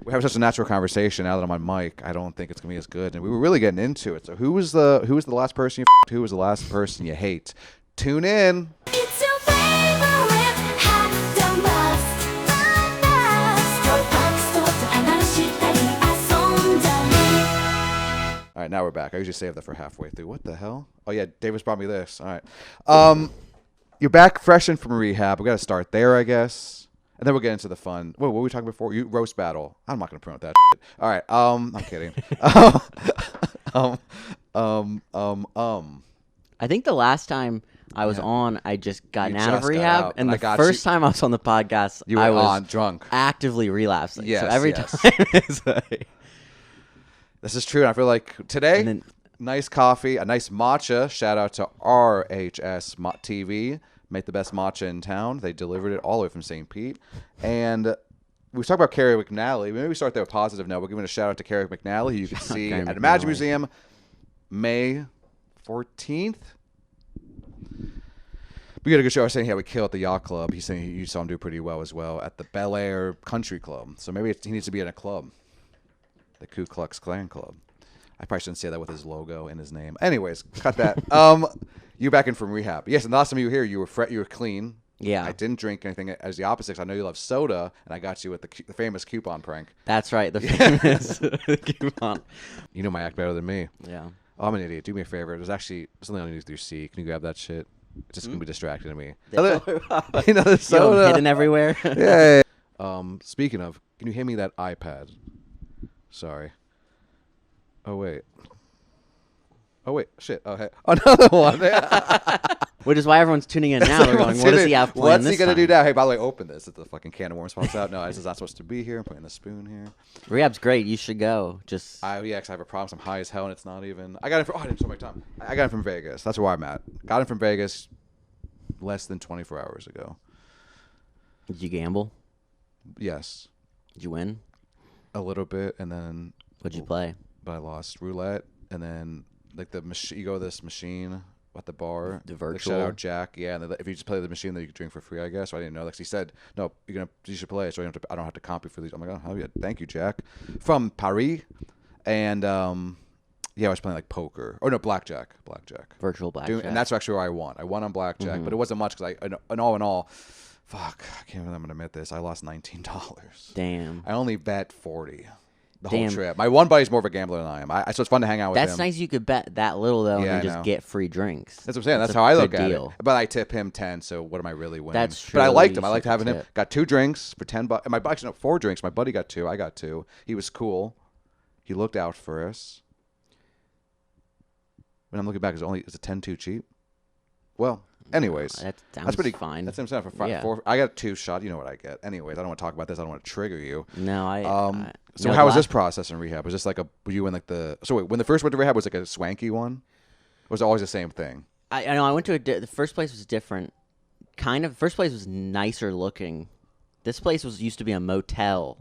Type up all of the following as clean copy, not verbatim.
We have such a natural conversation. Now that I'm on mic, I don't think it's gonna be as good. And we were really getting into it. So who was the last person you f***ed? Who was the last person you hate? Tune in. It's your favorite hot damn Bakst. All right, now we're back. I usually save that for halfway through. What the hell? Oh yeah, Davis brought me this. All right. You're back fresh in from rehab. We got to start there, I guess. And then we'll get into the fun. Whoa, what were we talking before? Roast battle. I'm not going to promote that shit. All right. I'm kidding. I think the last time I was on, I just gotten You out of just got rehab, out, and and the I got first you. time I was on the podcast, You were I was on drunk. actively relapsing. Yes, so every yes. time it's like, This is true. And I feel like today, And then- nice coffee, a nice matcha. Shout out to RHS TV. Make the best matcha in town. They delivered it all the way from St. Pete. And we talked about Carrie McNally. Maybe we start there with a positive note. We're giving a shout out to Carrie McNally, who you can see Carrie at Imagine McNally. Museum May 14th. We got a good show. I was saying he would kill at the yacht club. He's saying you saw him do pretty well as well at the Bel Air Country Club. So maybe he needs to be in a club, the Ku Klux Klan Club. I probably shouldn't say that with his logo in his name. Anyways, cut that. You're back in from rehab. Yes, and the last time you were here, you were clean. Yeah. I didn't drink anything as the opposite. 'Cause I know you love soda, and I got you with the famous coupon prank. that's right, the famous coupon. You know my act better than me. Yeah. Oh, I'm an idiot. Do me a favor. There's actually something on through C. Can you grab that shit? It's just gonna be distracting to me. You know the Yo, soda. hidden everywhere. Yeah. Speaking of, can you hand me that iPad? Sorry. Oh wait. Shit. Oh hey, another one. Which is why everyone's tuning in now. They're going, what does he have planned What's he this gonna do time? now? Hey, by the way, open this. It's the fucking can of worms pops out. No, this is not supposed to be here. I'm putting the spoon here. Rehab's great. You should go. Just Yeah, 'cause I have a problem. I'm high as hell, and it's not even. I got it from. Oh, I didn't show my time. I got it from Vegas. That's where I'm at. Got it from Vegas less than 24 hours ago. did you gamble? Yes, Did you win? a little bit, and then. What'd you play? But I lost roulette, and then like the machine. You go to this machine at the bar. The Like, virtual? shout out Jack. Yeah, and if you just play the machine, then you can drink for free. I guess. So I didn't know. Like he said, no, you should play it. So I don't have to comp you for these. I'm like, oh hell yeah, thank you, Jack, from Paris, and yeah, I was playing like poker. Oh no, blackjack. Virtual blackjack. And that's actually where I won. I won on blackjack, but it wasn't much because in all, fuck, I can't believe I'm gonna admit this. I lost $19. Damn. I only bet 40 the Damn. whole trip. My one buddy's more of a gambler than I am. So it's fun to hang out with That's him. nice you could bet that little, though, Yeah, and I then just know. get free drinks. That's what I'm saying. That's a how I good look at deal. it. But I tip him 10, so what am I really winning? That's But I true. liked him. You I liked should having him. tip. Got 2 drinks for $10. And my buddy, actually, no, 4 drinks. My buddy got 2. I got 2. He was cool. He looked out for us. When I'm looking back, is it 10 too cheap? Well, anyways, That sounds that's pretty fine. That's what I'm saying. For Yeah. 4, I got 2 shot. You know what I get. Anyways, I don't want to talk about this. I don't want to trigger you. No, So no, how was the this process in rehab? Was this like were you in like so wait, when the first went to rehab, was it like a swanky one? Or was it always the same thing? I know I went to the first place was different. Kind of. First place was nicer looking. This place used to be a motel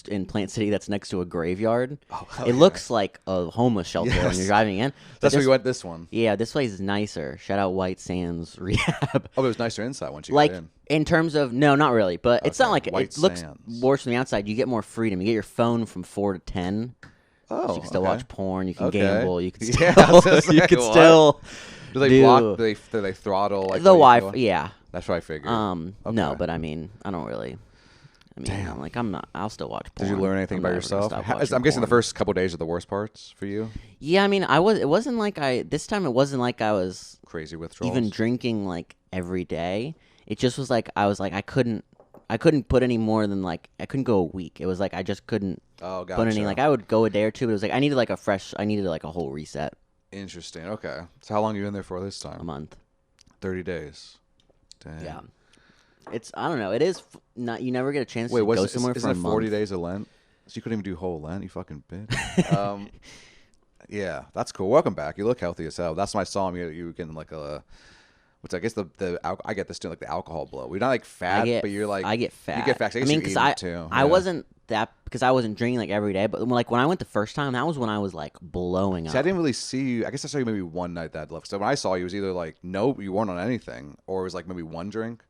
in Plant City that's next to a graveyard. Oh, hell it yeah. looks like a homeless shelter when Yes. you're driving in. But That's where this- you went this one. Yeah, this place is nicer. Shout out White Sands Rehab. Oh, it was nicer inside once you Like got in. in terms of no, not really, but it's not Okay, like White it looks Sands. worse from the outside. You get more freedom. You get your phone from 4 to 10. Oh, So you can still okay. watch porn. You can Okay. gamble. You can Yeah, still. I was just you like, can what? still. Do they do- block? Do they throttle? Like The what you Wi-Fi. doing? Yeah. That's what I figured. No, Okay. but I mean, I don't really. I mean, Damn. I'm not. I'll still watch porn. Did you learn anything I'm by never gonna yourself? stop I'm watching guessing the porn. first couple days are the worst parts for you. Yeah, I mean, it wasn't like this time. It wasn't like I was Crazy withdrawals. even drinking like every day. It just was like I couldn't put any more than like I couldn't go a week. It was like I just couldn't Oh, gotcha. put any like I would go a day or two, but it was like I needed like a whole reset. Interesting. Okay. So how long are you in there for this A time? month. 30 days. Dang. Yeah. It's I don't know. It is not. You never get a chance Wait, to go isn't somewhere for a it 40 month. days of Lent? So you couldn't even do whole Lent, you fucking bitch. Yeah, that's cool. Welcome back. You look healthy as hell. That's when I saw him. You were getting like which I guess I get this too, like the alcohol blow. You're not like fat, but you're like I get fat. You get fat. I guess mean, you're I eating too. I Yeah. wasn't that because I wasn't drinking like every day. But like when I went the first time, that was when I was like blowing See, I up. didn't really see you. I guess I saw you maybe one night that left. So when I saw you, it was either like, nope, you weren't on anything, or it was like maybe one drink.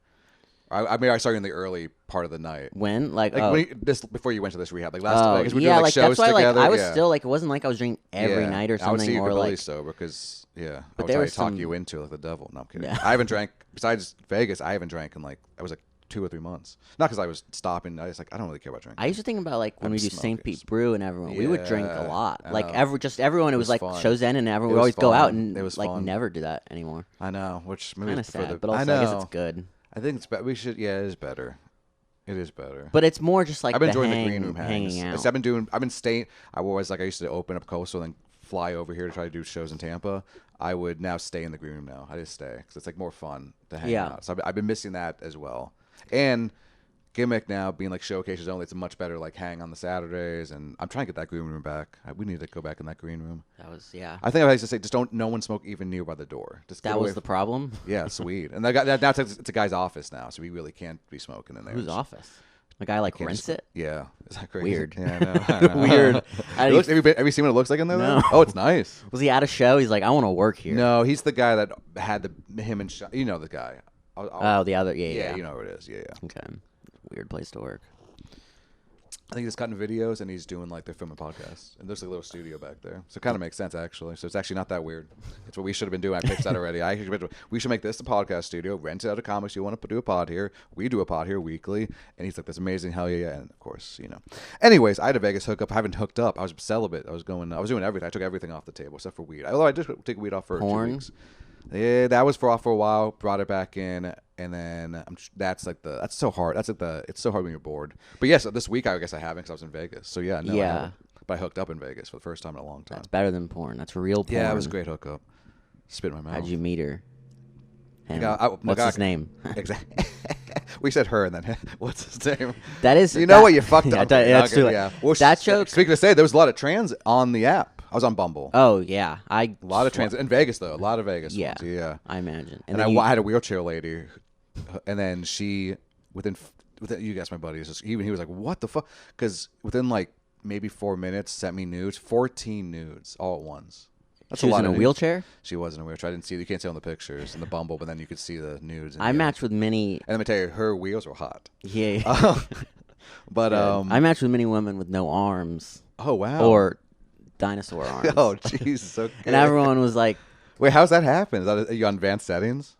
I mean, I saw you in the early part of the night. When Like before you went to this rehab, like last time, because we yeah, doing like shows that's why together. I was yeah. still like it wasn't like I was drinking every Yeah. night or I would see something you or completely like sober because I But would there try was to talk some- you into it like the devil. No, I'm kidding. Yeah. I haven't drank besides Vegas. I haven't drank in like I was like 2 or 3 months. Not because I was stopping. I was like I don't really care about drinking. I used to think about like when I'm we do St. smoking. Pete Brew and everyone, we would drink a Yeah, lot. I Like know. everyone. It was was like fun. shows end and everyone It would was always go out fun. and It was like fun. never do that anymore. I know, which maybe Kind of it's for sad, the, but also I guess it's good. I think it's we should. Yeah, it is better. It is better. But it's more just like I've been the enjoying the green room hanging hangs. out. I've been staying. I used to open up Coastal and then fly over here to try to do shows in Tampa. I would now stay in the green room now. I just stay because it's like more fun to hang Yeah. out. So I've been missing that as well. And Gimmick now being like showcases only, it's a much better like hang on the Saturdays. And I'm trying to get that green room back. We need to go back in that green room. That was yeah. I think I used to say just no one smoke even near by the door. Just get That away was the problem. Yeah, sweet. And now it's a guy's office now, so we really can't be smoking in there. Whose office? A guy like Can't rents just- it. Yeah, is that crazy? Weird. Yeah, I know. Weird. It looks, have you seen what it looks like in there? No. Though? Oh, it's nice. Was he at a show? He's like, I want to work here. No, he's the guy that had him and you know the guy. Oh, the other. Yeah. you know who it is. Yeah. Okay. Weird place to work. I think he's cutting videos and he's doing like they're filming podcasts, and there's a little studio back there, so it kind of makes sense actually. So it's actually not that weird. It's what we should have been doing. I pitched that already. We should make this a podcast studio, rent it out to comics. You want to do a pod here? We do a pod here weekly, and he's like, "That's amazing, hell yeah!" And of course, you know. Anyways, I had a Vegas hookup. I haven't hooked up. I was celibate. I was doing everything. I took everything off the table except for weed. Although I did take weed off for Porn? 2 weeks. Yeah, that was off for a while. Brought it back in, and then that's so hard. It's so hard when you're bored. But yes, this week I guess I haven't because I was in Vegas. So yeah, no, I Yeah. haven't. But I hooked up in Vegas for the first time in a long time. That's better than porn. That's real porn. Yeah, it was a great hookup. Spit in my mouth. How'd you meet her? And my what's God. his name? Exactly. We said her, and then what's his name? That is. You know what? You fucked up. Yeah, that's too late. Yeah. Well, That joke. Speaking of say, there was a lot of trans on the app. I was on Bumble. Oh yeah, A lot of trans in Vegas though. A lot of Vegas. Yeah, ones, yeah. I imagine. And then I had a wheelchair lady, and then she within you guys, my buddy, he was like, "What the fuck?" Because within like maybe 4 minutes, sent me nudes, 14 nudes all at once. That's she was in a nudes. wheelchair. She was in a wheelchair. I didn't see. You can't see on the pictures in the Bumble, but then you could see the nudes. I matched with many. And let me tell you, her wheels were hot. Yeah. But I matched with many women with no arms oh wow. or dinosaur arms. oh Jesus. Okay. And everyone was like, Wait, how's that happen? Is that are you on advanced settings?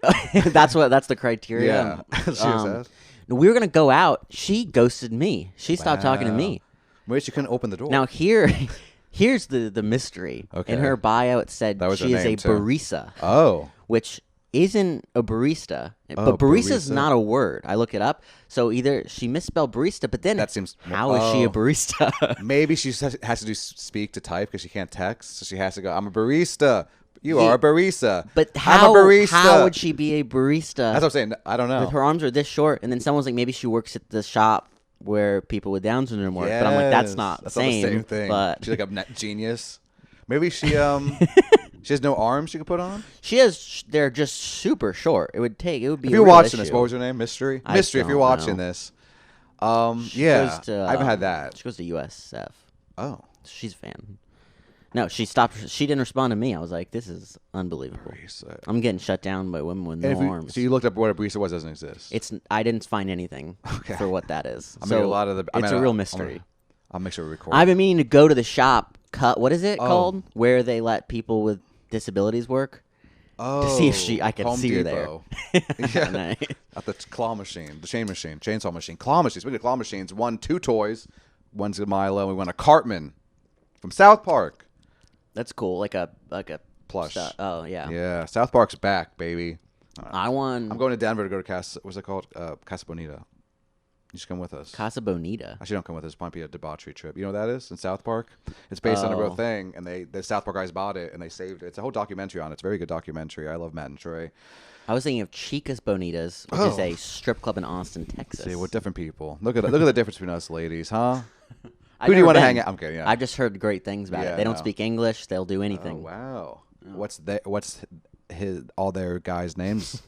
"That's the criteria." Yeah. She was asked. We were gonna go out. She ghosted me. She stopped talking to Wow. me. Wait, she couldn't open the door. Now here's the mystery. Okay. In her bio, it said That was her she is name, a too. barista, Oh. which isn't a barista. Oh, But barista's barista. not a word. I look it up. So either she misspelled barista, but then That seems- how is she a oh. barista? Maybe she has to do speak to type because she can't text, so she has to go. I'm a barista. You Yeah. are a barista. But I'm how a barista. how would she be a barista? That's what I'm saying. I don't know. If her arms are this short, and then someone's like, maybe she works at the shop where people with Down syndrome work. But I'm like, that's Yes. not That's the not same. the same thing. But She's like a net genius. Maybe she she has no arms she could put on. she has. They're just super short. It would be. If a you're real watching this, issue. what was her name? Mystery. I Mystery. If you're don't watching know. this, She yeah, goes to, I haven't had that. She goes to USF. Oh, She's a fan. No, she stopped. She didn't respond to me. I was like, this is unbelievable. barista. I'm getting shut down by women with And no if you- arms. so you looked up what a barista was? Doesn't exist. I didn't find anything Okay. for what that is. I mean, so a lot of the. it's a real mystery. I'll make sure we record. I've been meaning to go to the shop. What is it Oh. called? Where they let people with disabilities work. oh, to see if I could Home see her Depot. there. Yeah. Nice. At the claw machine, the chainsaw machine, claw machine. Speaking of claw machines, won 2 toys. One's a Milo. We won a Cartman from South Park. That's cool. Like a Plush. Oh yeah. Yeah, South Park's back, baby. I won I'm going to Denver to go to what's it called? Casa Bonita. You should come with us. Casa Bonita. Actually, don't come with us. It might be a debauchery trip. You know what that is in South Park? It's based on a real Oh. thing, and the South Park guys bought it and they saved it. It's a whole documentary on it. It's a very good documentary. I love Matt and Trey. I was thinking of Chica's Bonitas, which is a strip club in Austin, Texas. See, we're different people. Look at the difference between us ladies, huh? I've Who do you never want to been. hang out? I'm kidding. Yeah. I've just heard great things about Yeah, it. They don't no. speak English. They'll do Oh, anything. wow. What's all their guys' names?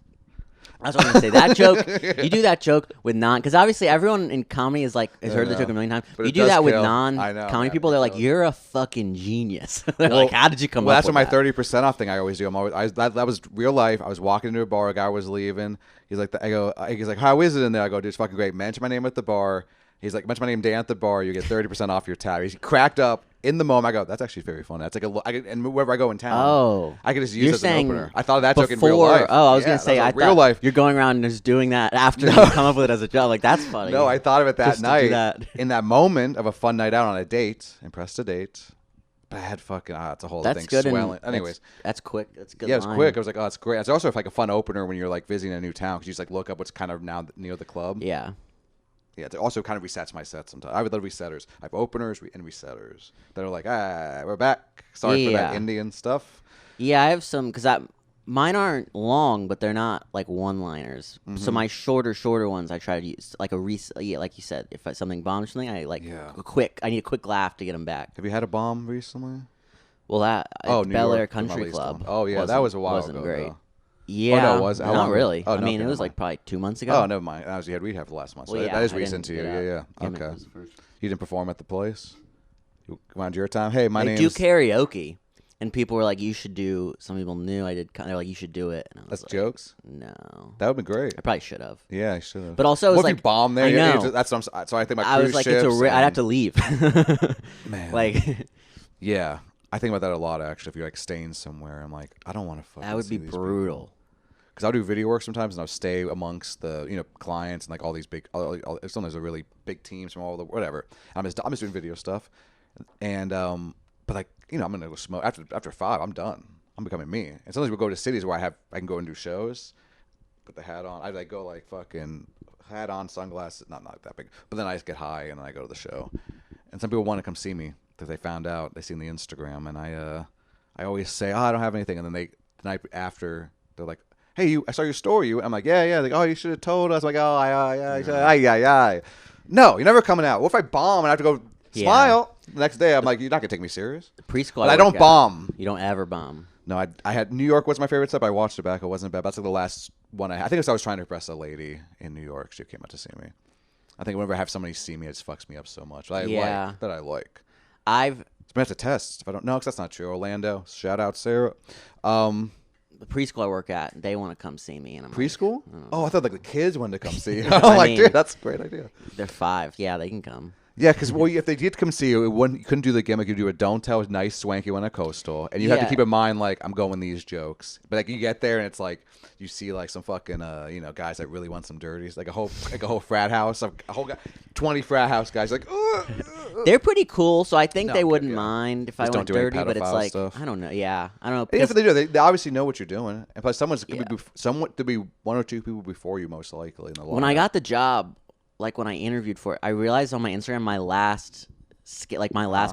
I was going to say that joke. You do that joke with because obviously everyone in comedy has heard the joke a million times. But You it do does that with kill. non-comedy people. They're like, "You're a fucking genius." They're Well, like, "How did you come well, up that's with what my that?" 30% off thing I always do. That was real life. I was walking into a bar. A guy was leaving. He's like, he's like, how is it in there? I go, dude, it's fucking great. Mention my name at the bar. He's like, mention my name, Dan, at the bar. You get 30% off your tab. He's cracked up in the moment. I go, that's actually very funny. That's like and wherever I go in town, I can just use You're it as an saying opener. I thought of that joke in real before- life. Oh, I was Yeah, gonna say, that I was real thought life. you're going around and just doing that after you come up with it as a joke. Like that's funny. No, I thought of it that Just to do night. that. In that moment of a fun night out on a date, impressed a date. Bad fucking, it's a whole That's thing. good. Swelling. Anyways. That's quick. That's a good. Yeah, it was line. quick. I was like, oh, it's great. It's also like a fun opener when you're like visiting a new town because you just like look up what's kind of now near the club. Yeah. Yeah, it also kind of resets my set sometimes. I would love resetters. I have openers and resetters that are like, we're back. Sorry for that Yeah. Indian stuff. Yeah, I have some because mine aren't long, but they're not like one-liners. So my shorter ones, I try to use like like you said, if something bombs something, I like I need a quick laugh to get them back. Have you had a bomb recently? Well, that New Bel Air York, Country Molly's Club. Club. Oh yeah, that was a while wasn't ago. great. Though. Yeah, Oh, no, was it? How not long ago? really. Oh, I no, mean, it never was mind. like probably 2 months ago. Oh, never mind. That was, you had rehab for the last month. So Well, that is I recent to didn't you. get Yeah, out. yeah. Damn it, Okay. it was the first. You didn't perform at the place? You wanted your time? Hey, my I name's... do karaoke, and people were like, "You should do." Some people knew I did. They're like, "You should do it." And I was That's like, jokes? No, That would be great. I probably should have. Yeah, I should have. But also, it was what if like you bomb there? I Yeah, know. that's what I'm... So I think my I cruise was like, ships I'd have and- to leave. Man. Like Yeah. I think about that a lot, actually. If you're like staying somewhere, I'm like, I don't want to fucking that would be brutal. Because I'll do video work sometimes, and I'll stay amongst the clients and like all these big. Sometimes they're really big teams from all the whatever. I'm just doing video stuff, and but like I'm gonna go smoke after 5. I'm done. I'm becoming me. And sometimes we'll go to cities where I can go and do shows, put the hat on. I like go like fucking hat on, sunglasses. Not that big, but then I just get high and then I go to the show. And some people want to come see me because they found out they seen the Instagram, and I always say, I don't have anything, and then the night after they're like, hey, I saw your story. I'm like, yeah. Like, oh, you should have told us. Like, oh, yeah. No, you're never coming out. What if I bomb and I have to go smile the next day? I'm like, you're not gonna take me serious. Preschool. But I don't bomb. You don't ever bomb. No, I had New York was my favorite step. I watched Tobacco. It wasn't bad. That's like the last one I think it was I was trying to impress a lady in New York. She came out to see me. I think whenever I have somebody see me, it just fucks me up so much. But I like. So I have to test. If I don't know, because that's not true. Orlando, shout out Sarah. The preschool I work at, they want to come see me, and I'm Preschool? Like, Oh, I thought like the kids wanted to come see you. I I'm like, mean- dude, that's a great idea. they're 5. Yeah, they can come. Yeah, because if they did come see you, you couldn't do the gimmick. You do a don't tell, nice, swanky one at Coastal, and you have to Yeah. keep in mind like I'm going these jokes. But like you get there and it's like you see like some fucking guys that really want some dirties, like a whole frat house, a whole 20 frat house guys like. They're pretty cool, so I think No, they okay, wouldn't yeah. mind if I Just went don't do any dirty. But it's pedophile like stuff. I don't know. Yeah, I don't know. And if because- they do, they obviously know what you're doing, and plus someone Yeah. could be 1 or 2 people before you most likely in the when I lineup. got the job, like when I interviewed for it, I realized on my Instagram my last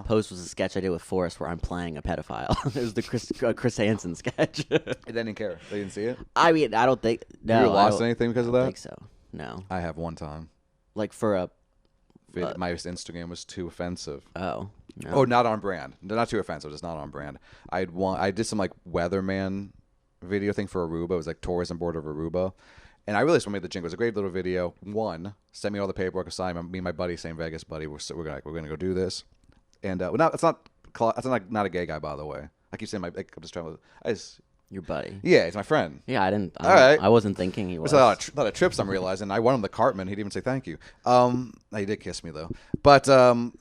post was a sketch I did with Forrest where I'm playing a pedophile. It was the Chris Hansen sketch. They didn't care. They didn't see it. I mean, I don't think no. you I lost don't anything because of I that? think so. No, I have one time. like for a My Instagram was too offensive. no. Oh, not on brand. Not too offensive. It's not on brand. I did some like weatherman video thing for Aruba. It was like tourism board of Aruba, and I really just made the jingle. It was a great little video. Send me all the paperwork assignment. Me and my buddy, same Vegas buddy. We're gonna go do this, and it's not a gay guy, by the way. I keep saying I'm just trying to. Your buddy. Yeah, he's my friend. Yeah, I didn't. All right. I wasn't thinking he was. There's a lot of trips I'm realizing. I won him the Cartman. He didn't even say thank you. He did kiss me though. But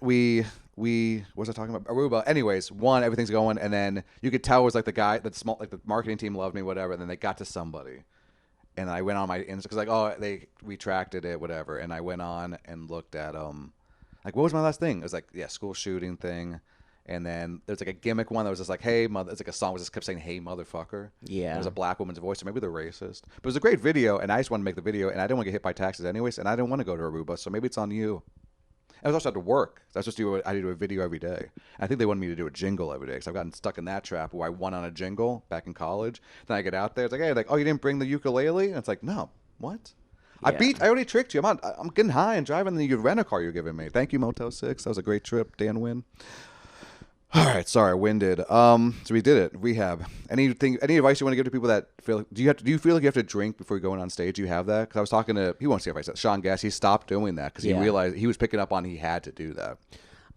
we what was I talking about? Aruba. Anyways, everything's going, and then you could tell it was like the guy that small, like the marketing team loved me, whatever. And then they got to somebody, and I went on my Insta because like they retracted it, whatever. And I went on and looked at like what was my last thing? It was like school shooting thing. And then there's like a gimmick one that was just like, hey, mother. It's like a song that just kept saying, hey, motherfucker. Yeah. It was a black woman's voice, so maybe they're racist. But it was a great video, and I just wanted to make the video, and I didn't want to get hit by taxes anyways, and I didn't want to go to Aruba, so maybe it's on you. I was also had to work. I was supposed to do a video every day. I think they wanted me to do a jingle every day because I've gotten stuck in that trap where I won on a jingle back in college. Then I get out there, it's like, hey, like, oh, you didn't bring the ukulele? And it's like, no, what? I already tricked you. I'm getting high and driving the rent a car you're giving me. Thank you, Motel 6. That was a great trip. Dan Wynn. All right, sorry, winded. So we did it. Rehab. Any advice you want to give to people that feel? Do you feel like you have to drink before you're going on stage? Do you have that? Because I was talking to he won't see if I said Sean Gass. He stopped doing that because he realized he was picking up on he had to do that.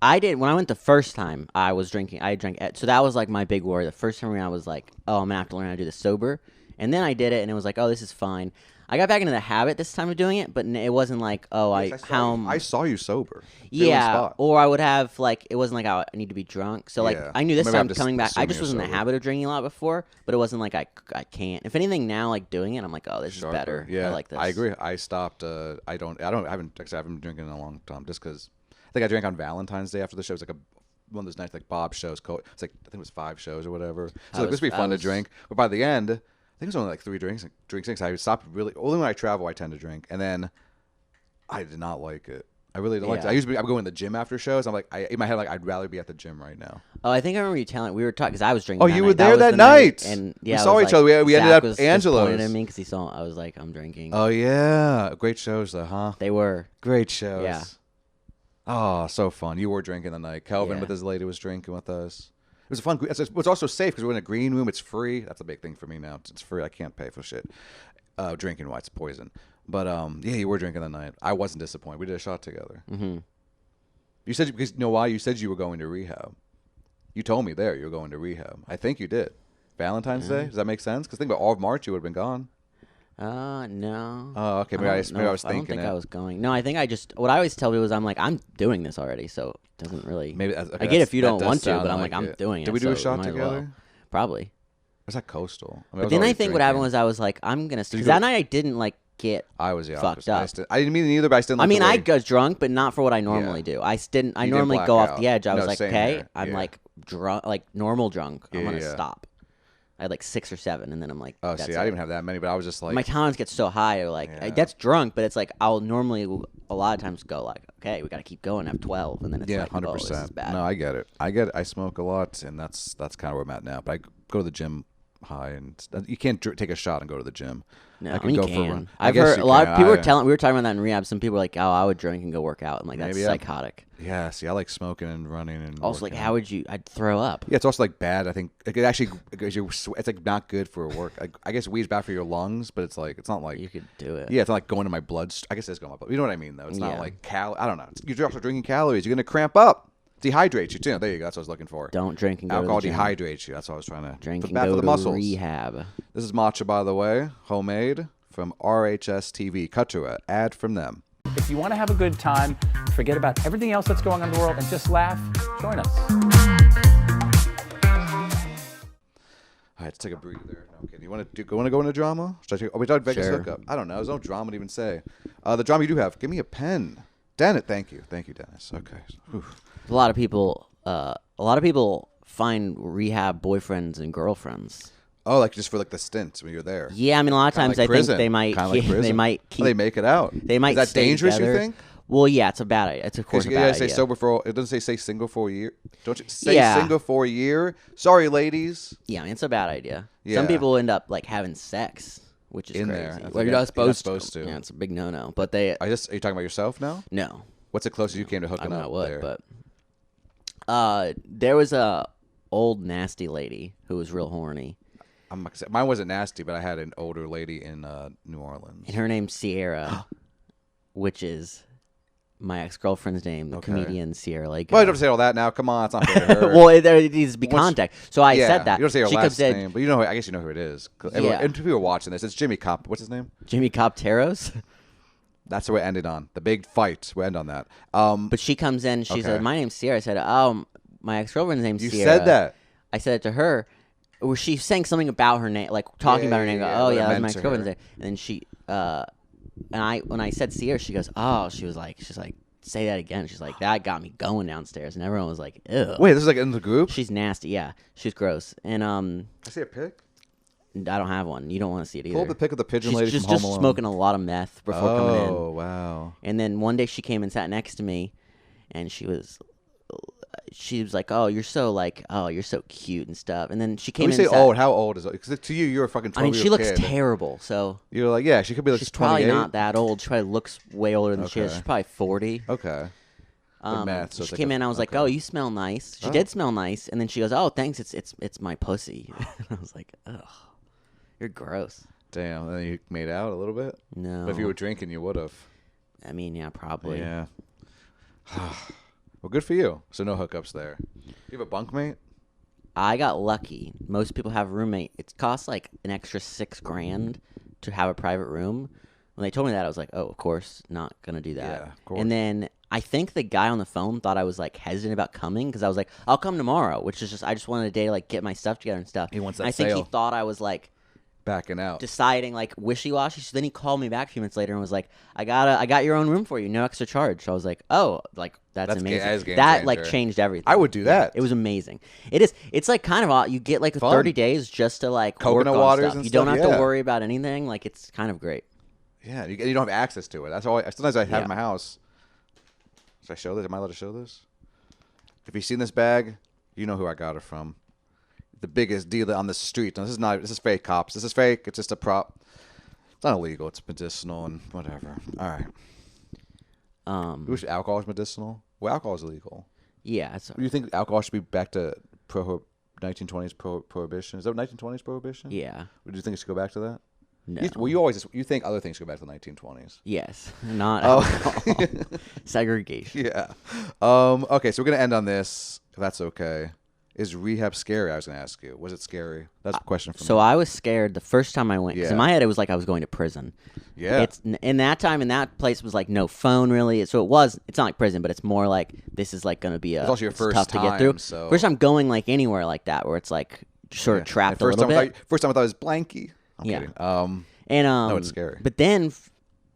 I did when I went the first time. I was drinking. I drank. So that was like my big worry. The first time around, I was like, "Oh, I'm gonna have to learn how to do this sober." And then I did it, and it was like, "Oh, this is fine." I got back into the habit this time of doing it, but it wasn't like, "Oh, I saw you sober. Yeah, or I would have like it wasn't like I need to be drunk. So like I knew this time coming back, I just was in the habit of drinking a lot before, but it wasn't like I can't. If anything, now like doing it, I'm like, "Oh, this is better." Yeah, I like this. I agree. I stopped. I haven't been drinking in a long time just because I think I drank on Valentine's Day after the show. It was like one of those nights like Bob shows. It's like I think it was 5 shows or whatever. So like, this would be fun to drink. But by the end, I think it was only like 3 drinks. I stopped really. Only when I travel, I tend to drink, and then I did not like it. I really don't like it. I'm going to the gym after shows. I'm like, in my head, like I'd rather be at the gym right now. Oh, I think I remember you telling. We were talking because I was drinking. Oh, you were there that night, and we saw each other. We ended up Angelo's. Pointed at me because he saw. I was like, I'm drinking. Oh yeah, great shows though, huh? They were great shows. Yeah. Oh, so fun. You were drinking the night. Kelvin with his lady was drinking with us. It was a fun. It's also safe because we're in a green room. It's free. That's a big thing for me now. It's free. I can't pay for shit. Drinking white's poison. But yeah, you were drinking the night. I wasn't disappointed. We did a shot together. Mm-hmm. You said because you know why? You said you were going to rehab. You told me there you were going to rehab. I think you did. Valentine's Day. Does that make sense? Because think about all of March, you would have been gone. No. Oh, okay. Maybe I was thinking. I don't think I was going. No, I think I just. What I always tell people is I'm like I'm doing this already, so it doesn't really. Maybe I get if you don't want to, but I'm like I'm doing it. Did we do a so shot together? Probably. Was that Coastal? But then I think what happened was I was like I'm gonna. Because that night I didn't like get. I was fucked up. I didn't mean it either, but I still. I mean, I got drunk, but not for what I normally do. I didn't. I normally go off the edge. I was like, okay, I'm like drunk, like normal drunk. I'm gonna stop. I had like 6 or 7, and then I'm like, oh, see, I didn't even have that many, but I was just like, my tolerance gets so high. Like that's drunk, but it's like I'll normally a lot of times go like, okay, we got to keep going. Have 12, and then it's like, 100%. Oh, this is bad. No, I get it. I smoke a lot, and that's kind of where I'm at now. But I go to the gym high, and you can't take a shot and go to the gym. No, I can go for a run. I've heard a lot of people we were talking about that in rehab. Some people were like, "Oh, I would drink and go work out." I'm like, that's psychotic. Yeah, see, I like smoking and running and. Also, like, how would you? I'd throw up. Yeah, it's also like bad. I think it actually, it's like not good for work. I guess weed's bad for your lungs, but it's not like you could do it. Yeah, it's not like going to my blood. I guess it's going to my blood. You know what I mean, though. It's not like I don't know. You're also drinking calories. You're gonna cramp up. Dehydrate you too. There you go. That's what I was looking for. Don't drink and go alcohol to the gym. dehydrates you. That's what I was trying to. Drink and bad go for the to muscles. rehab. This is matcha, by the way, homemade from RHS TV. Cut to it. Ad from them. If you want to have a good time, forget about everything else that's going on in the world, and just laugh. Join us. All right, let's take a breather. No kidding. You want to go into drama? We talked Vegas Sure. hookup. I don't know. There's no drama to even say. The drama you do have. Give me a pen. Dennett, thank you, Dennis. Okay. Oof. A lot of people find rehab boyfriends and girlfriends. Oh, like just for like the stint when you're there. Yeah, I mean a lot of times like I think they might they might keep, they make it out. They might Is that stay dangerous? together. You think? Well, yeah, it's a bad idea. It's of course a bad idea. Say sober for. It doesn't say single for a year. Don't you say single for a year? Sorry, ladies. Yeah, I mean, it's a bad idea. Yeah. Some people end up like having sex, which is in crazy. there. Well, you're not supposed to. Yeah, it's a big no-no. But they. Are you talking about yourself now? No. What's the closest you came to hooking up there? But there was a old nasty lady who was real horny. Mine wasn't nasty, but I had an older lady in New Orleans. And her name's Sierra, which is my ex-girlfriend's name, the comedian Sierra Lake. Well, you don't have to say all that now. Come on, it's not fair to her. Well, there needs to be contact. So I said that. You don't say her she last name, but I guess you know who it is. Yeah. And people are watching this. It's Jimmy Cop. What's his name? Jimmy Kopteros. That's where it ended on. The big fight. We end on that. But she comes in. She said, "My name's Sierra." I said, "Oh, my ex-girlfriend's name's Sierra." You said that. I said it to her. Or she was saying something about her name, like talking about her name. Yeah, oh yeah, that was my ex-girlfriend's name. And then she, when I said Sierra, she goes, "Oh," she's like, say that again. She's like, that got me going downstairs, and everyone was like, ew. Wait, this is like in the group? She's nasty. Yeah, she's gross. And I see a pic. I don't have one. You don't want to see it either. Pull up the pic of the pigeon lady she's from Home just Alone. smoking a lot of meth before coming in. Oh wow! And then one day she came and sat next to me, and she was like, you're so cute and stuff. And then she came in. When you say old, how old is it? Because to you, you're a fucking 12-year-old she looks kid. terrible. So you're like, yeah, she could be like she's 28. probably not that old. She probably looks way older than she is. She's probably 40. Okay. meth, so she it's came like in. I was like, okay. "Oh, you smell nice." She did smell nice, and then she goes, "Oh, thanks. It's my pussy." I was like, "Ugh, you're gross." Damn. And then you made out a little bit. No, But if you were drinking, you would have. I mean, yeah, probably. Yeah. Well, good for you. So no hookups there. You have a bunkmate? I got lucky. Most people have a roommate. It costs like an extra $6,000 to have a private room. When they told me that, I was like, "Oh, of course, not gonna do that." Yeah, of course. And then I think the guy on the phone thought I was like hesitant about coming because I was like, "I'll come tomorrow," which is just I just wanted a day to like get my stuff together and stuff. He wants And that I think sale. he thought I was like Backing out. deciding like wishy-washy. So then he called me back a few minutes later and was like, I got your own room for you, no extra charge." So I was like, "Oh, like that's amazing." that is game That like changer. changed everything. I would do that. It was amazing. It is. It's like kind of odd. You get like Fun. 30 days just to like Coconut work on waters stuff. and You don't stuff, have yeah. to worry about anything. Like it's kind of great. Yeah, you don't have access to it. That's all. Sometimes I have Yeah. in my house. Should I show this? Am I allowed to show this? If you've seen this bag, you know who I got it from. The biggest dealer on the street. No, this is not. This is fake, cops. This is fake. It's just a prop. It's not illegal. It's medicinal and whatever. All right. You wish alcohol was medicinal? Well, alcohol is illegal. Yeah. Do you think alcohol should be back to 1920s prohibition? Is that 1920s prohibition? Yeah. Would you think it should go back to that? No. You think other things go back to the 1920s? Yes. Not Oh. alcohol. Segregation. Yeah. Okay, so we're gonna end on this, if that's okay. Is rehab scary? I was gonna ask you. Was it scary? That's a question for So me. I was scared the first time I went because Yeah. in my head it was like I was going to prison. Yeah. It's in that time in that place was like no phone really. So it's not like prison, but it's more like this is like going to be It's also your first tough to time, get through. so- First time going like anywhere like that where it's like sort of trapped a first little time bit. first time I thought it was blanky. I'm Yeah. kidding. And No, it's scary. But then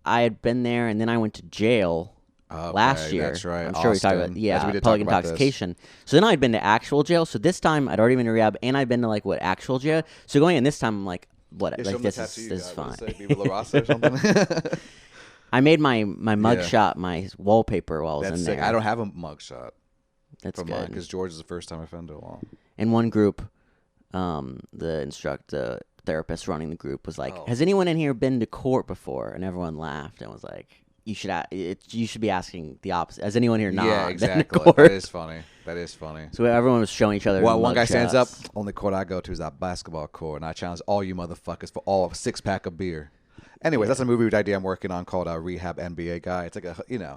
I had been there and then I went to jail. Last Okay, year. that's right. I'm sure we talked about Austin. Yes, we did public talk about this. intoxication. So then I'd been to actual jail. So this time I'd already been to rehab and I'd been to like actual jail. So going in this time I'm like what Yeah, show like them this the is tattoo you this is got. What fine. does it say? Viva La Raza or something? I made my mugshot my wallpaper while I was That's in sick. there. I don't have a mugshot That's from mine good. because George is the first time offender law. In one group, the therapist running the group was like, Oh. "Has anyone in here been to court before?" And everyone laughed and was like, "You should be asking the opposite. Has anyone here not Yeah, been exactly. to court?" That is funny. That is funny. So everyone was showing each other. Well, one guy stands up. mugshots. Only court I go to is that basketball court, and I challenge all you motherfuckers for all 6-pack of beer. Anyways, that's a movie idea I'm working on called Rehab NBA Guy. It's like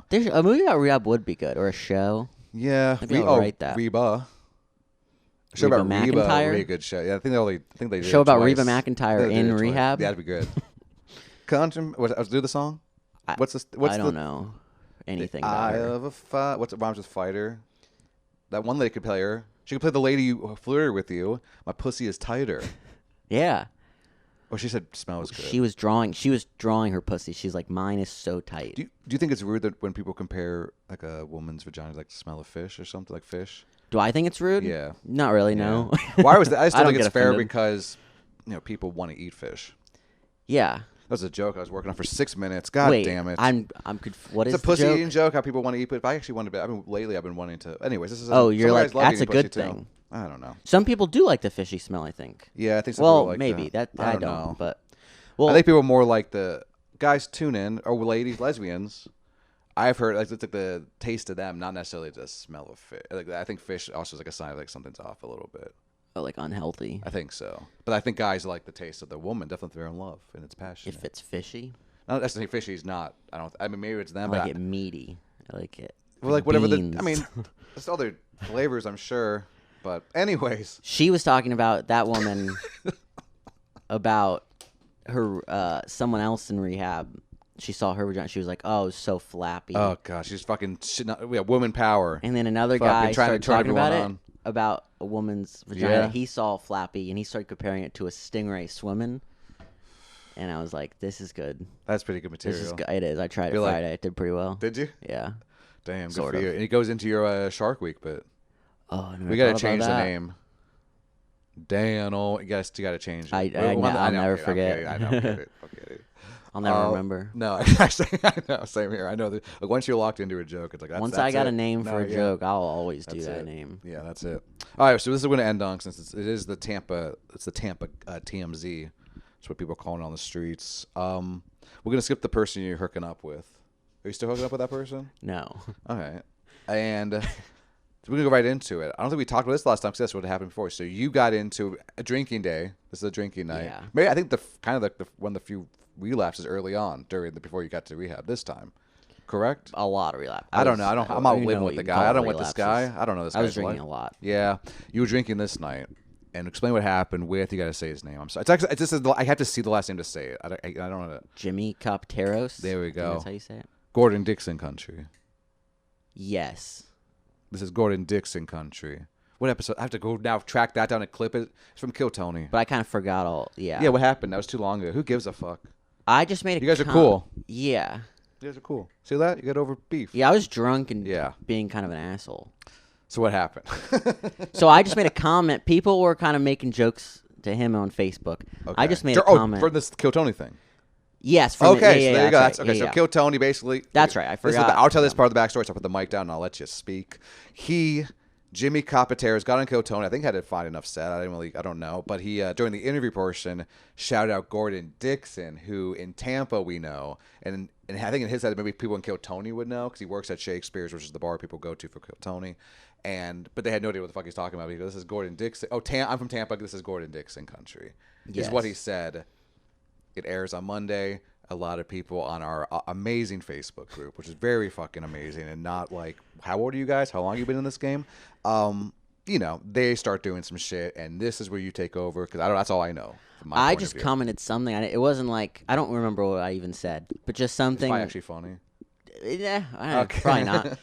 There's a movie about rehab would be good or a show. yeah. Maybe I'll write that. Reba. A show Reba about Reba, a McEntire? really good show. Yeah, I think they did Show it about twice. Reba McEntire They did in it twice. rehab? Yeah, that'd be good. Let's do the song. What's I don't know anything about Eye her. of a fight. What's it rhymes with fighter? That one lady could play her. She could play the lady who flirted with you. My pussy is tighter. Yeah. Oh, she said smells good. She was drawing her pussy. She's like, "Mine is so tight." Do you think it's rude that when people compare like a woman's vagina to like the smell of fish or something like fish? Do I think it's rude? Yeah. Not really, no. Yeah. Why was that? I still don't think it's get fair offended. because people want to eat fish. Yeah. That was a joke I was working on for 6 minutes. God Wait, damn it! what is It's a the pussy joke? eating joke. How people want to eat, but if I actually wanted to. Lately I've been wanting to. Anyways, this is. Oh, you're some like, guys love that's eating a good pussy, too. thing. I don't know. Some people do like the fishy smell, I think. Yeah, I think some Well, people like maybe that. I don't know. but well, I think people are more like the guys tune in or ladies, lesbians. I've heard like it's like the taste of them, not necessarily the smell of fish. Like I think fish also is like a sign of like something's off a little bit. like unhealthy. I think so, but I think guys like the taste of the woman. Definitely if they're in love and it's passionate. If it's fishy, Not necessarily fishy is not. I mean, maybe it's I them, like but it meaty. I like it. well, like whatever beans. I mean, there's other flavors, I'm sure. But anyways, She was talking about that woman about her someone else in rehab. She saw her vagina. She was like, "Oh, it was so flappy." oh god, she's fucking shit. Yeah, woman power. And then another Fucking guy trying started to turn talking about everyone it, on. about a woman's vagina. Yeah. He saw flappy, and he started comparing it to a stingray swimming. And I was like, "This is good. That's pretty good material. This is good. It is. I tried it You're like- Friday. It did pretty well. Did you? Yeah. Damn, good Sort for of. you. And it goes into your Shark Week, but Oh, I never we gotta thought about change the that. name. Daniel, you gotta change it. I'll never I'm forget. kidding, I know. I'm kidding. I'll never remember. No, actually, I know. Same here. I know that. Like, once you're locked into a joke, it's like Once that's I got it. a name No, for a yeah. joke, I'll always do That's that it. name. Yeah, that's it. All right, so this is going to end on since it is the Tampa. It's the Tampa TMZ. That's what people are calling it on the streets. We're gonna skip the person you're hooking up with. Are you still hooking up with that person? No. All right. And we're going to go right into it. I don't think we talked about this last time because that's what happened before. So you got into a drinking day. This is a drinking night. Yeah. Maybe I think the one of the few relapses early on before you got to rehab this time. Correct? A lot of relapse. I don't know. I'm not even living know with what the you guy. call I don't know what this relapses. guy. I don't know this guy. I was drinking a lot. Yeah. You were drinking this night. And explain what happened with. You got to say his name. I'm sorry. It's actually. It's just. I have to see the last name to say it. I don't know. Jimmy Kopteros. There we I think go. That's how you say it. Gordon Dixon country. Yes. This is Gordon Dixon country. What episode? I have to go now. Track that down and clip it. It's from Kill Tony. But I kind of forgot all. Yeah. Yeah. What happened? That was too long ago. Who gives a fuck? I just made a. You guys are cool. Yeah. You guys are cool. See that? You got over beef. Yeah. I was drunk and Yeah. being kind of an asshole. So what happened? So I just made a comment. People were kind of making jokes to him on Facebook. I just made a comment. for this Kill Tony thing. Yes. Okay, yeah, so there you go. that's That's, right. okay, so Yeah. Kill Tony basically. That's right, I forgot. I'll tell this part of the backstory. So I'll put the mic down and I'll let you speak. Jimmy Kopteros got on Kill Tony. I think had to find enough set. I don't know. But he during the interview portion shouted out Gordon Dixon, who in Tampa we know, and I think in his head maybe people in Kill Tony would know because he works at Shakespeare's, which is the bar people go to for Kill Tony. But they had no idea what the fuck he's talking about. He goes, "This is Gordon Dixon." Oh, I'm from Tampa. This is Gordon Dixon country. Yes. Is what he said. It airs on Monday. A lot of people on our amazing Facebook group, which is very fucking amazing, and not like, how old are you guys? How long you been in this game? They start doing some shit, and this is where you take over because that's all I know. From my I point just of view. commented something. It wasn't like I don't remember what I even said, but just something. It's probably actually funny. Yeah, Okay. probably not.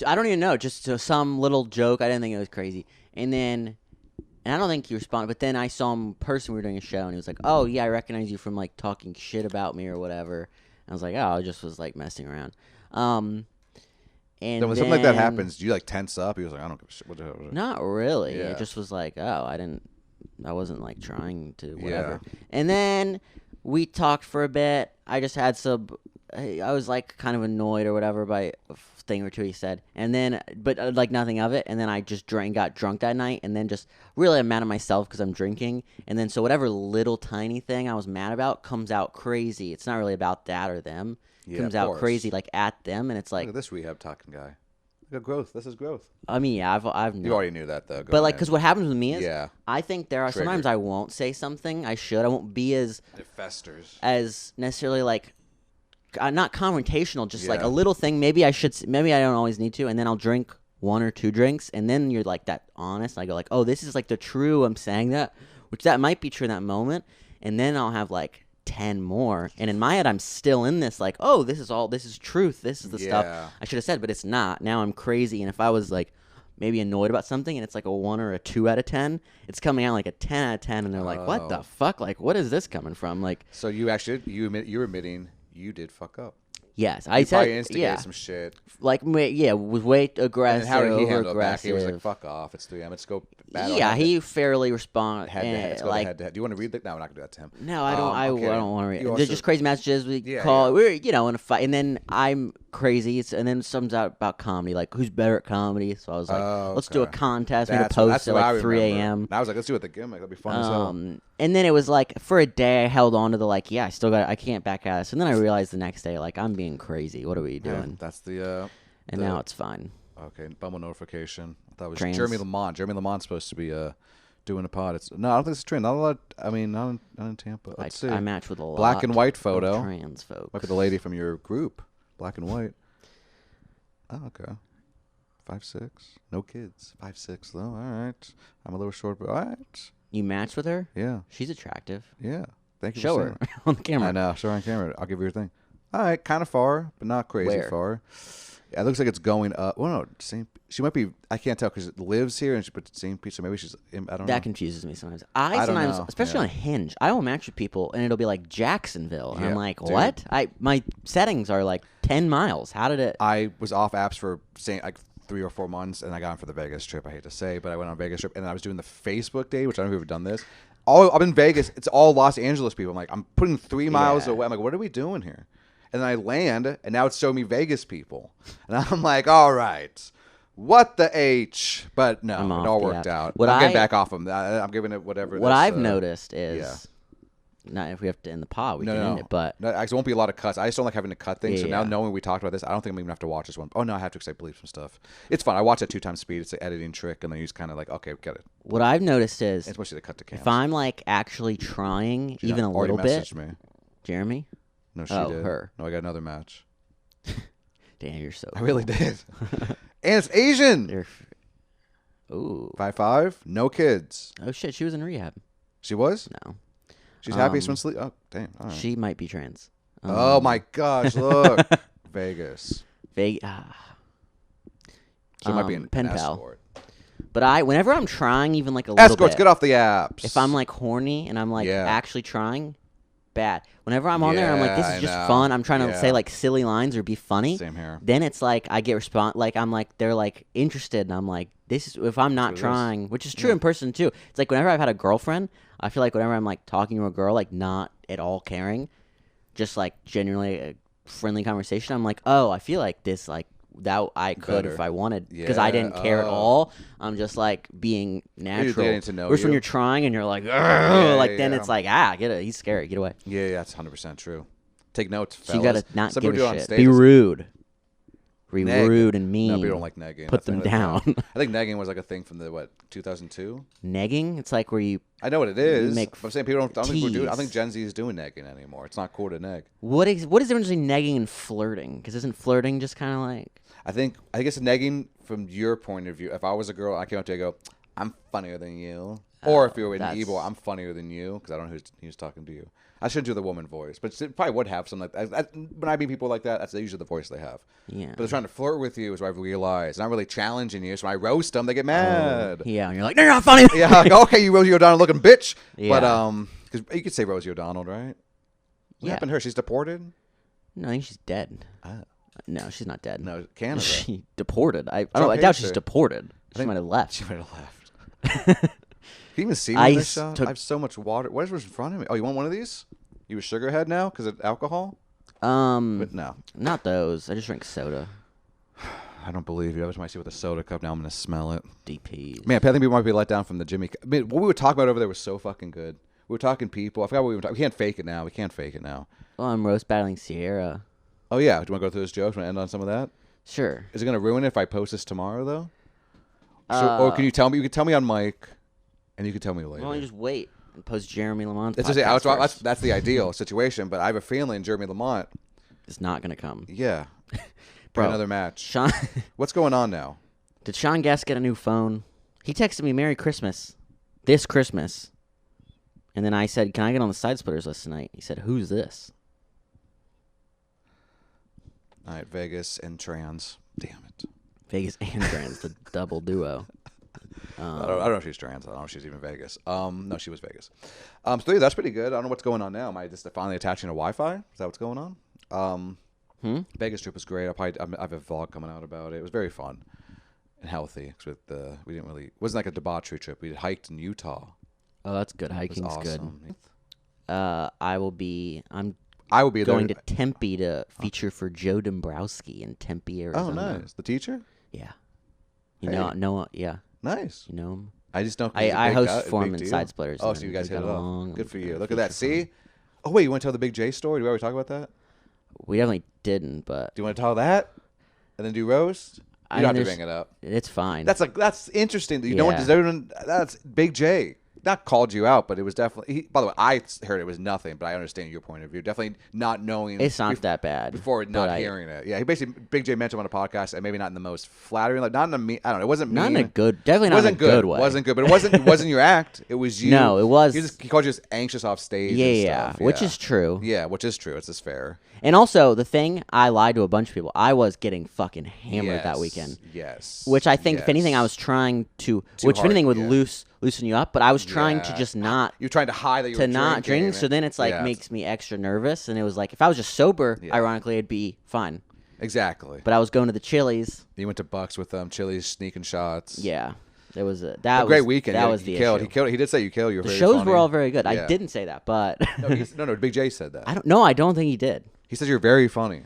I don't even know. Just some little joke. I didn't think it was crazy. And I don't think he responded. But then I saw him in person. We were doing a show, and he was like, "Oh yeah, I recognize you from like talking shit about me or whatever." And I was like, "Oh, I just was like messing around." And Then when something like that happens, do you like tense up? He was like, "I don't give a shit." What? Not really. Yeah. It just was like, "Oh, I wasn't like trying to whatever." Yeah. And then we talked for a bit. I just had I was like kind of annoyed or whatever by a thing or two he said, and then like nothing of it. And then I just got drunk that night, and then just really I'm mad at myself because I'm drinking. And then so whatever little tiny thing I was mad about comes out crazy. It's not really about that or them. Yeah, Comes of out course. crazy like at them, and it's Look like at this rehab talking guy. Look at growth. This is growth. I mean yeah I've You known. already knew that though. But like because what happens with me is Yeah. I think there are sometimes Triggered. I won't say something I should. I won't be as It festers. necessarily like not confrontational, just like Yeah. a little thing. Maybe I don't always need to, and then I'll drink one or two drinks, and then you're like that honest. I go like, oh, this is like the true. I'm saying that, which that might be true in that moment, and then I'll have like 10 more, and in my head I'm still in this like, oh, this is truth. This is the Yeah. stuff I should have said, but it's not. Now I'm crazy, and if I was like maybe annoyed about something and it's like a 1 or a 2 out of 10, it's coming out like a 10 out of 10, and they're like, what the fuck? Like, what is this coming from? Like, So you're admitting you did fuck up. yes, You I probably said, instigated yeah. some shit. Like, was way And aggressive. how did he handle it back? He was like, aggressive. "Fuck off! It's 3 a.m. Let's go." Battle Yeah, head he fairly responded. to head. Let's go like, head to head. Do you want to read that? No, we're not gonna do that to him. no, I don't. I okay. don't want to read. You There's also- just crazy messages. We Yeah, call. yeah. We're in a fight, and then I'm crazy. And then something's out about comedy, like who's better at comedy. So I was like, let's do a okay. contest. Made a That's post at what I like 3 remember. a.m. And I was like, "Let's do it at the gimmick. That'll be fun as hell." And then it was like for a day I held on to the like, yeah, I can't back out of this. And then I realized the next day, like, I'm being crazy. What are we Yeah, doing? that's the. And now it's fine. Okay, Bumble notification. I thought it was Trans. Jeremy Lamont. Jeremy Lamont's supposed to be doing a pod. No, I don't think it's a trend. Not a lot. I mean, not in Tampa. Let's see. I match with a lot Black and white of photo. trans folks. Look at the lady from your group. Black and white. Oh, okay. 5'6". No kids. 5'6" though. All right. I'm a little short, but all right. You matched with her? Yeah. She's attractive. Yeah. Thank you. Show for her saying on the camera. I know. Show her on camera. I'll give you your thing. All right. Kind of far, but not crazy Where? far. Yeah, it looks like it's going up. Well, no. She might be. I can't tell because it lives here and she put St. Pete. So maybe she's. I don't know. That confuses me sometimes. I don't sometimes, know, especially yeah. on Hinge, I will match with people and it'll be like Jacksonville, and Yeah, I'm like, dude. what? My settings are like 10 miles. How did it? I was off apps for like 3 or 4 months, and I got on for the Vegas trip. I hate to say, but I went on a Vegas trip, and I was doing the Facebook day, which I don't know if you've ever done this. I'm in Vegas. It's all Los Angeles people. I'm like, I'm putting 3 miles Yeah. away. I'm like, what are we doing here? And then I land, and now it's showing me Vegas people, and I'm like, all right, what the H? But no, I'm it off all the worked app. out. What I'm getting I- back off them. I'm giving it whatever. What this, I've noticed is not if we have to end the pod, we No, can no, end it. But no, there won't be a lot of cuts. I just don't like having to cut things. So now Yeah. knowing we talked about this, I don't think I'm even have to watch this one. Oh no, I have to because I believe some stuff. It's fun. I watch at 2x speed. It's an editing trick, and then you just kind of like, okay, get it. what I've noticed is It's mostly the cut to cams. if I'm like actually trying She even a already little bit, messaged me. Jeremy. No, she Oh, did. her. No, I got another match. Damn, you're so. I really did. And it's Asian. You're, ooh. 5'5", no kids. Oh shit, she was in rehab. She was. No, She's happy from sleep. Oh damn. All right. she might be trans. Oh my gosh! Look, Vegas. She So it might be an pen pal. escort. But whenever I'm trying even like a little Escorts, bit, get off the apps. if I'm like horny and I'm like Yeah. actually trying, bad. Whenever I'm on there, I'm like, this Yeah, is I just know. fun. I'm trying to Yeah. say like silly lines or be funny. Same here. Then it's like I get like I'm like they're like interested, and I'm like, this is if I'm not what it is. trying, which is true in person too. It's like whenever I've had a girlfriend, I feel like whenever I'm like talking to a girl, like not at all caring, just like genuinely a friendly conversation, I'm like, oh, I feel like this like that I could Better. if I wanted because I didn't Yeah, care at oh. all. I'm just like being natural. getting to know Whereas when you. you're trying and you're like, "Ugh," like then yeah. it's like get it, he's scary, get away. Yeah, that's 100% true. Take notes, So you fellas. gotta not Some give people do it a on shit. stage. Be rude. Be Neg. rude and mean. No, people don't like negging. Put That's the them thing that's down. bad. I think negging was like a thing from the 2002. Negging? It's like where you. I know what it is. make But I'm saying people don't. I don't think we're doing. I tease. think Gen Z is doing negging anymore. It's not cool to neg. What is the difference between negging and flirting? Because isn't flirting just kind of like. I think it's negging from your point of view. If I was a girl, I came up to you and go, "I'm funnier than you," or if you were an that's- evil, "I'm funnier than you," because I don't know who's talking to you. I should do the woman voice, but it probably would have something like that. When I meet people like that, that's usually the voice they have. Yeah. But they're trying to flirt with you, is what I've realized. Not really challenging you. So when I roast them, they get mad. Yeah, and you're like, no, you're not funny. Yeah, like, okay, you Rosie O'Donnell looking bitch. Yeah. But because you could say Rosie O'Donnell, right? What Yeah. happened to her? She's deported. No, I think she's dead. Ah. No, she's not dead. No, Canada. She deported. I Trump doubt hates she's her. deported. She think- might have left. She might have left. Can you even see me in Ice this shot? took- I have so much water. What is in front of me? Oh, you want one of these? You a sugar head now because of alcohol? But no, Not those. I just drink soda. I don't believe you. Every time I see with a soda cup, now I'm gonna smell it. DPs. Man, I think people might be let down from the Jimmy. I mean, what we were talking about over there was so fucking good. We were talking people. I forgot what we were talking. We can't fake it now. We can't fake it now. Well, I'm roast battling Sierra. Oh yeah. Do you want to go through those jokes? Want to end on some of that? Sure. Is it gonna ruin it if I post this tomorrow though? Or can you tell me? You can tell me on mic, and you can tell me later. Why don't you just wait and post Jeremy Lamont's It's podcast just, first? that's the ideal situation, but I have a feeling Jeremy Lamont, It's not gonna come. yeah, Bro. another match. Sean, What's going on now? did Sean Guest get a new phone? He texted me Merry Christmas this Christmas, and then I said, "Can I get on the Side Splitters list tonight?" He said, "Who's this?" All right, Vegas and trans. Damn it. Vegas and trans, the double duo. I don't know if she's trans. I don't know if she's even Vegas. No, she was Vegas. So yeah, that's pretty good. I don't know what's going on now. Am I just finally attaching to Wi-Fi? Is that what's going on? Vegas trip was great. I have a vlog coming out about it. It was very fun and healthy. 'Cause we didn't really. It wasn't like a debauchery trip. We hiked in Utah. Oh, that's good. It was Hiking's good. awesome. I will be. I'm I will be going there. to Tempe to feature for Joe Dombrowski in Tempe, Arizona. Oh, nice. The teacher. Yeah. You Hey. know, yeah. Nice. You know him. I just know. 'cause he's a I big host guy- for him big in deal. Side Splitters. Oh, and so you then guys we hit it got up. along, Good for you. and Look at that. feature for him. See? Oh wait, you want to tell the Big J story? Did we already talk about that? We definitely didn't, but Do you want to tell that, and then do roast? You I don't mean, have to there's- bring it up. it's fine. That's interesting. That you no one Yeah. deserved. That's Big J. Not called you out, but it was definitely. By the way, I heard it was nothing, but I understand your point of view. Definitely not knowing. It's not that bad. Before not hearing it. Yeah, he basically Big J mentioned on a podcast, and maybe not in the most flattering, like not in a mean. I don't know. It wasn't Not in mean. a good, definitely not in a wasn't good way. Wasn't good, but it wasn't your act. It was you. No, it was- He called you just anxious off stage. Yeah, and yeah, stuff. which is true. Yeah, which is true. It's just fair. And also, the thing, I lied to a bunch of people. I was getting fucking hammered that Yes, weekend. Yes. Which I think, if anything, I yes. was trying to, Too which if hard, anything would yeah. loosen you up, but I was trying to Yeah. just not, You're trying to hide that you to were not drink, drinking. so then it's like Yeah, makes me extra nervous, and it was like, if I was just sober, Yeah. ironically, it'd be fine. exactly. But I was going to the Chili's. You went to Bakst with Chili's sneaking shots. Yeah. There was a, A that great was, weekend. That Yeah, was he the killed. issue. He killed. He did say you killed. You were The very shows funny. were all very good. I Yeah. didn't say that, but No, Big J said that. I don't know. I don't think he did. He said you're very funny.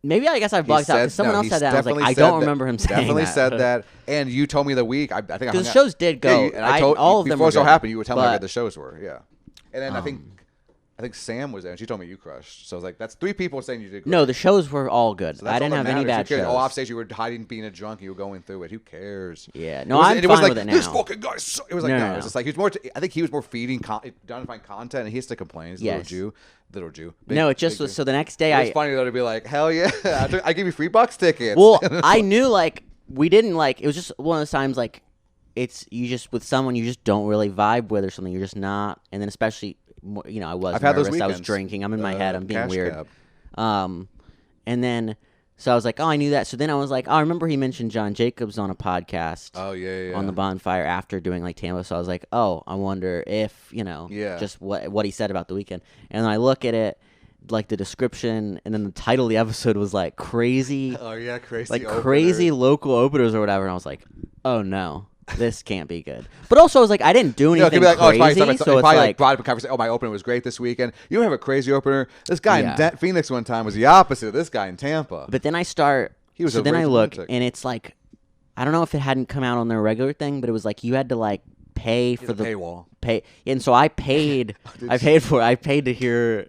Maybe I guess I blocked out because someone else said that. I was like, I don't remember him saying Definitely that. said that. And you told me the week. I think I Because hung the out- shows did go. Yeah, and I told all of them before were it all good, happened. You were telling me how but- good the shows were. Yeah. And then I think I think Sam was there, and she told me you crushed. So I was like, that's 3 people saying you did great. No, the shows were all good. So that's I didn't all have that any matters. bad Who cares? shows. Oh, off stage you were hiding being a drunk and you were going through it. Who cares? Yeah. It No, wasn't- I'm it was fine like, with it this now. fucking guy. It was like, No, no. no, It was no. just like, I think he was more feeding, identifying content, and he has to complain. He's a Yes. little Jew. No, it just was. So the next day, It was funny though to be like, hell yeah, I give you free Bucks tickets. Well, I knew like we didn't like. It was just one of those times like it's you just with someone you just don't really vibe with or something. You're just not, and then especially I was I've had those nervous. I was weekends. drinking. I'm in my head. I'm being Cash weird. Cab. And then so I was like, oh, I knew that. So then I was like, oh, I remember he mentioned John Jacobs on a podcast. Oh yeah. On the bonfire after doing like Tampa. So I was like, oh, I wonder if Yeah. just what he said about the weekend. And then I look at it. Like the description, and then the title of the episode was like crazy, Oh yeah, crazy. like opener. crazy local openers or whatever. And I was like, oh no, this can't be good. But also, I was like, I didn't do You know, it anything could be like, oh, crazy, it's so it's probably like, brought up a conversation. Oh, my opener was great this weekend. You have a crazy opener. This guy Yeah. in Phoenix one time was the opposite of this guy in Tampa. but then I start. He was so a then I raging look, lunatic. and it's like, I don't know if it hadn't come out on their regular thing, but it was like you had to like pay for the paywall. pay, and so I paid. I paid to hear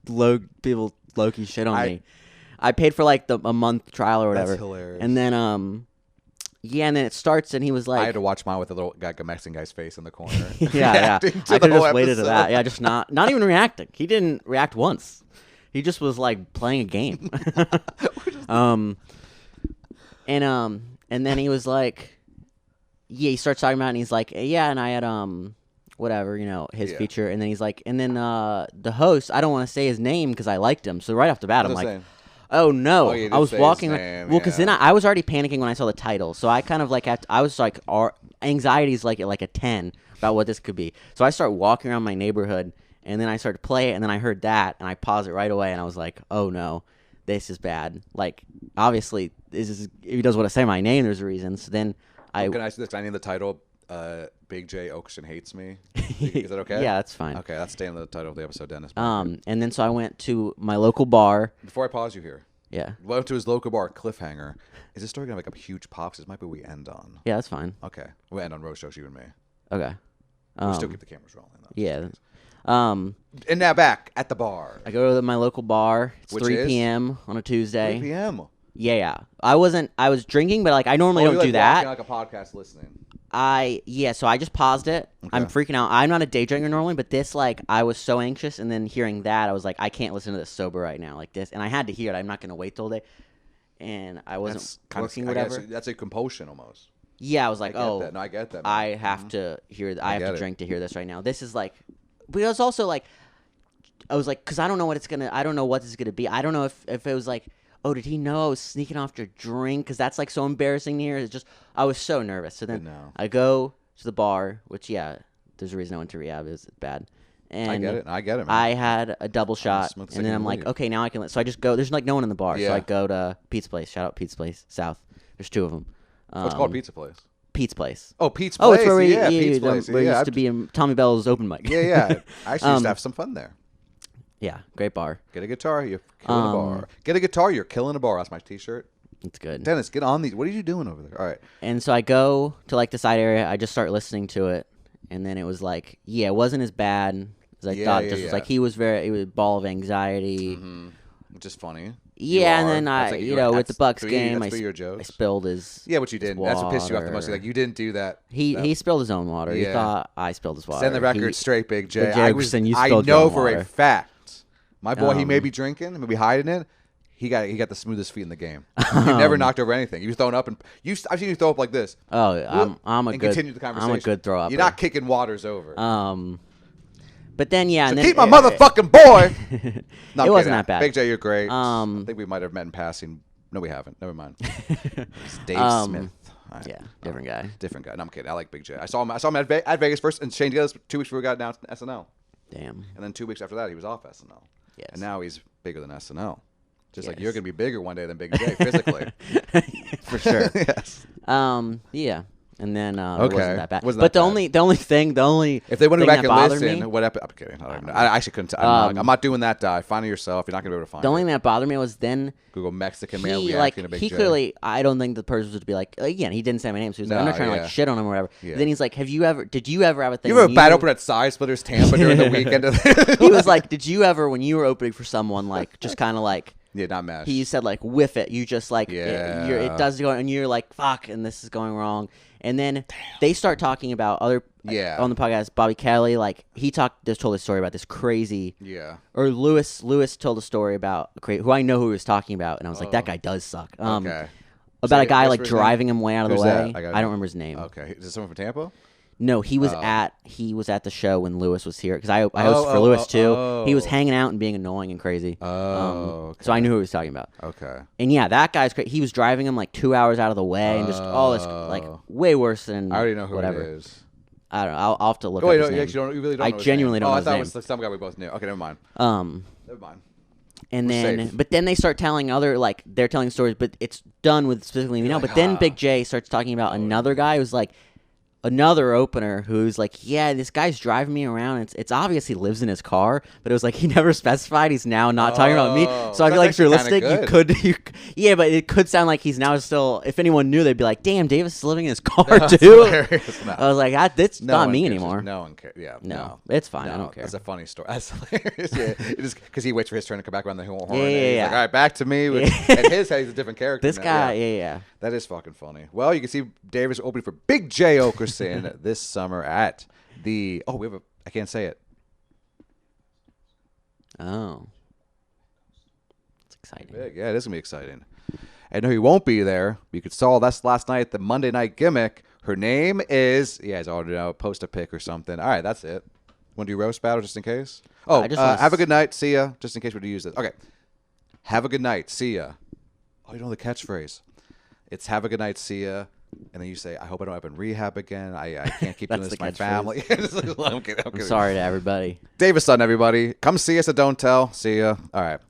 Loki shit on me. I paid for like a month trial or whatever. That's hilarious. And then and then it starts, and he was I like, had to watch mine with a little Mexican guy's face in the corner. yeah. Reacting to I the could have whole just waited to episode. that. Yeah, just not even reacting. He didn't react once. He just was like playing a game. And then he was like, yeah, he starts talking about it, and he's like, yeah, and I had whatever, his Yeah. feature, and then he's like, and then the host, I don't want to say his name because I liked him, so right off the bat, I'm That's like, what I'm saying. oh no, Oh, you did I was say his walking, name, well, because then yeah. I was already panicking when I saw the title, so I kind of like I was like, our anxiety's like a 10 about what this could be, so I start walking around my neighborhood, and then I started to play it, and then I heard that, and I paused it right away, and I was like, oh no, this is bad. Like, obviously, this is if he doesn't want to say my name, there's a reason. So then Can I say this? I need the title. Big Jay Oerson hates me. Is that okay? Yeah, that's fine. Okay, that's staying the title of the episode, Dennis. And then so I went to my local bar. Before I pause you here, Yeah, went to his local bar, Cliffhanger. Is this story gonna make a huge pop? 'Cause this might be where we end on. yeah, that's fine. Okay, we'll end on roast shows, you and me. Okay. We'll still keep the cameras rolling though. Yeah. And now back at the bar. I go to my local bar. It's Which 3 is? p.m. on a Tuesday. 3 p.m. Yeah. I was drinking, but like I normally don't you like do that. watching, like a podcast listening. So I just paused it. I'm freaking out. I'm not a day drinker normally, but this like I was so anxious, and then hearing that I was like, I can't listen to this sober right now, like this, and I had to hear it. I'm not gonna wait till day, and I wasn't That's kind working of whatever. That's a compulsion almost. Yeah, I was like, I get oh, that. No, I get that. Man. I have to hear. I have get to it. drink to hear this right now. This is like, but it was also like, I was like, because I don't know what it's gonna. I don't know what this is gonna be. I don't know if it was like, oh, did he know I was sneaking off to drink? Because that's like so embarrassing to hear. It's just I was so nervous. So then know. I go to the bar, which there's a reason I went to rehab. It's bad. And I get it. I get it, man. I had a double shot, smoke and then I'm like, leave. okay, now I can. So I just go. There's like no one in the bar, so Yeah. I go to Pete's Place. Shout out Pete's Place South. There's 2 of them. What's called Pizza Place? Pete's Place. Oh, Pete's Place. Oh, it's where we yeah, Pete's Place. where it Yeah, used to be in Tommy Bell's open mic. yeah. I actually used to have some fun there. Yeah, great bar. Get a guitar, you're killing a bar. Get a guitar, you're killing a bar. That's my T-shirt. It's good. Dennis, get on these. What are you doing over there? All right. And so I go to like the side area. I just start listening to it, and then it was like, yeah, it wasn't as bad as I thought. It just was like he was it was a ball of anxiety. Which is funny. Yeah, You and are. then That's I, like with the Bucks game, that's I, three of your I jokes. spilled his. Yeah, what you did. That's what pissed you off the most. water. Like you didn't do that. He spilled his own water. He Yeah. thought I spilled his water. Send the record He- straight, Big J. Jay Oerson, you I spilled your know own for water. a fact. My boy, he may Um, be drinking, maybe hiding it. He got the smoothest feet in the game. He never knocked over anything. He was throwing up, and I've seen you throw up like this. Oh, I'm a and good. continue the conversation. I'm a good throw up. You're not kicking waters over. But then yeah, so and then keep my motherfucking boy. No, I'm It wasn't kidding. that bad. Big J, you're great. I Um, think we might have met in passing. No, we haven't. Never mind. It's Dave Smith. All right. Yeah, different guy. Different guy. No, I'm kidding. I like Big J. I saw him at Vegas first, and Shane Gillis 2 weeks before we got down to SNL, Damn. and then 2 weeks after that he was off SNL. Yes. And now he's bigger than SNL. Just like Yes. you're gonna be bigger one day than Big J physically. For sure. Yes. Yeah. And then it wasn't that bad. Wasn't but that the only thing if they want to thing go back that and bothered listen, me, what episode? I'm kidding. I don't even know. I actually couldn't. I'm not doing that. Find it yourself. You're not gonna be able to find the it. only thing that bothered me was then Google Mexican man he reacting to Big he J. clearly, I don't think the person would be like, again, he didn't say my name, so he was like, I'm not trying to like shit on him or whatever. Yeah. Then he's like, did you ever have a thing? You ever bad open at Side Splitters Tampa during the weekend? He was like, did you ever, when you were opening for someone, like just kind of like, yeah, not mash. he said like whiff it. You just like Yeah. it does go, and you're like fuck, and this is going wrong. And then they start talking about other on the podcast. Bobby Kelly, like he told a story about this crazy or Lewis told a story about who I know who he was talking about, and I was like that guy does suck. Okay. About a guy like driving him way out of the way. That? I don't remember his name. Okay, is it someone from Tampa? No, he was at the show when Lewis was here because I hosted for Lewis too. He was hanging out and being annoying and crazy. So I knew who he was talking about. Okay. And yeah, that guy's crazy. He was driving him like 2 hours out of the way and just all this like way worse than I already know who whatever. it is. I don't know. I'll have to look Wait, up his no, name. you really don't I know his genuinely name. don't know I his thought name. it was some guy we both knew. Okay, never mind. Never mind. And We're then, safe. but then they start telling they're telling stories, but it's done with specifically me now. But then Big J starts talking about another guy who's like, another opener who's like, yeah, this guy's driving me around. It's obvious he lives in his car, but it was like he never specified he's now not talking about me. So I feel like if you're listening, yeah, but it could sound like he's now still. If anyone knew, they'd be like, damn, Davis is living in his car too. No. I was like, that's not me cares. anymore. No one cares. Yeah, no, it's fine. I don't care. That's a funny story. That's hilarious. Yeah, just because he waits for his turn to come back around the horn. Yeah, and he's yeah. like, all right, back to me. And his head, he's a different character. This now. guy, yeah. That is fucking funny. Well, you can see Davis opening for Big Jay Oerson this summer at the. Oh, we have a. I can't say it. Oh, it's exciting. Big. Yeah, it is gonna be exciting. I know he won't be there. You could saw that's last night at the Monday Night Gimmick. Her name is. Yeah, it's already post a pic or something. All right, that's it. Want to do roast battle just in case? Oh, have a good night. See ya. Just in case we do use this. Okay. Have a good night. See ya. Oh, you know the catchphrase. It's have a good night. See ya. And then you say, I hope I don't have in rehab again. I can't keep doing this with my family. I'm kidding. I'm sorry to everybody. Davis Sutton, everybody. Come see us at Don't Tell. See ya. All right.